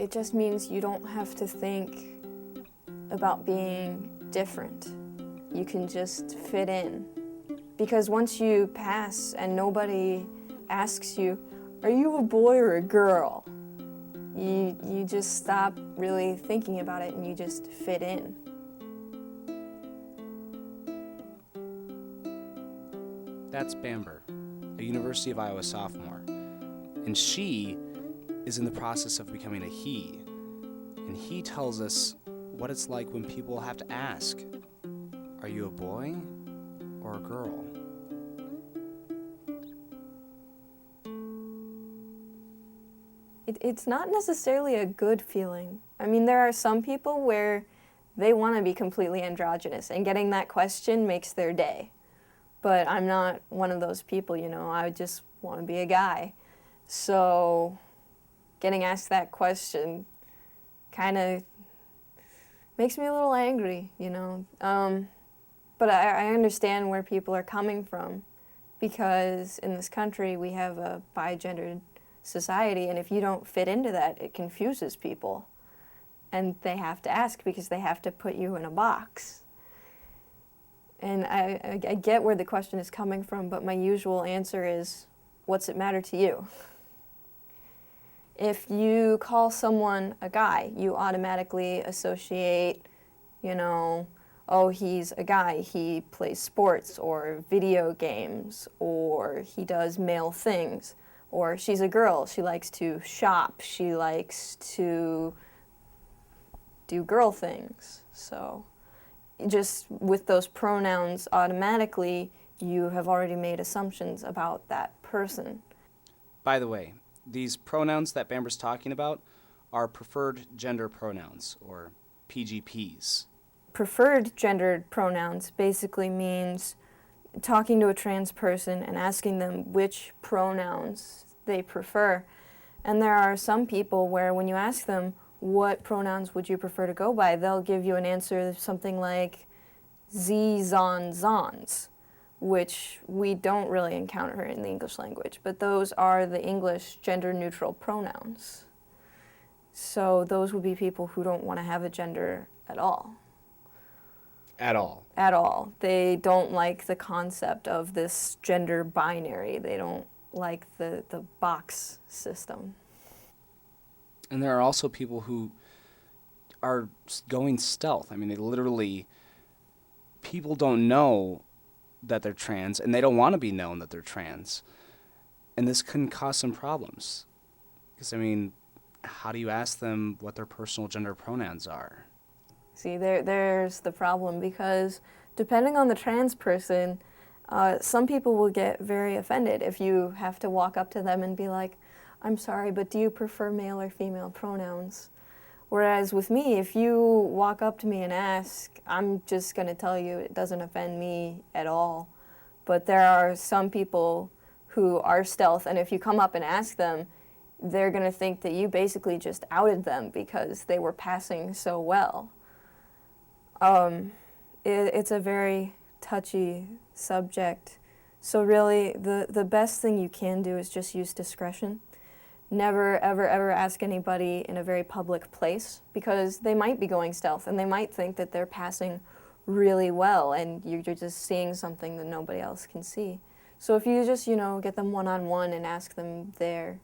It just means you don't have to think about being different. You can just fit in. Because once you pass and nobody asks you, are you a boy or a girl? You just stop really thinking about it and you just fit in. That's Bamber, a University of Iowa sophomore. And she is in the process of becoming a he. And he tells us what it's like when people have to ask, are you a boy or a girl? It's not necessarily a good feeling. I mean, there are some people where they want to be completely androgynous, and getting that question makes their day. But I'm not one of those people, you know, I just want to be a guy. So getting asked that question kind of makes me a little angry, you know. But I understand where people are coming from, because in this country we have a bi-gendered society, and if you don't fit into that, it confuses people. And they have to ask because they have to put you in a box. And I get where the question is coming from, but my usual answer is, what's it matter to you? If you call someone a guy, you automatically associate, you know, oh, he's a guy, he plays sports or video games, or he does male things, or she's a girl, she likes to shop, she likes to do girl things. So just with those pronouns, automatically, you have already made assumptions about that person. By the way, these pronouns that Bamber's talking about are preferred gender pronouns, or PGPs. Preferred gendered pronouns basically means talking to a trans person and asking them which pronouns they prefer. And there are some people where when you ask them, what pronouns would you prefer to go by, they'll give you an answer something like ze, zon, zons, which we don't really encounter in the English language, but those are the English gender-neutral pronouns. So those would be people who don't want to have a gender at all. At all? At all. They don't like the concept of this gender binary. They don't like the box system. And there are also people who are going stealth. I mean, they literally, people don't know that they're trans, and they don't want to be known that they're trans. And this can cause some problems. Because, I mean, how do you ask them what their personal gender pronouns are? See, there's the problem, because depending on the trans person, some people will get very offended if you have to walk up to them and be like, I'm sorry, but do you prefer male or female pronouns? Whereas with me, if you walk up to me and ask, I'm just going to tell you it doesn't offend me at all. But there are some people who are stealth, and if you come up and ask them, they're going to think that you basically just outed them because they were passing so well. It's a very touchy subject. So really, the best thing you can do is just use discretion. Never, ever, ever ask anybody in a very public place, because they might be going stealth and they might think that they're passing really well and you're just seeing something that nobody else can see. So if you just, you know, get them one-on-one and ask them there.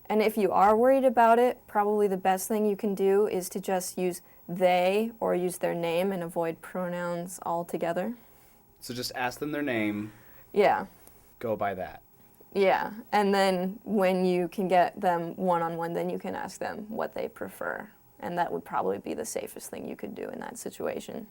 And if you are worried about it, probably the best thing you can do is to just use they or use their name and avoid pronouns altogether. So just ask them their name. Yeah. Go by that. Yeah, and then when you can get them one-on-one, then you can ask them what they prefer. And that would probably be the safest thing you could do in that situation.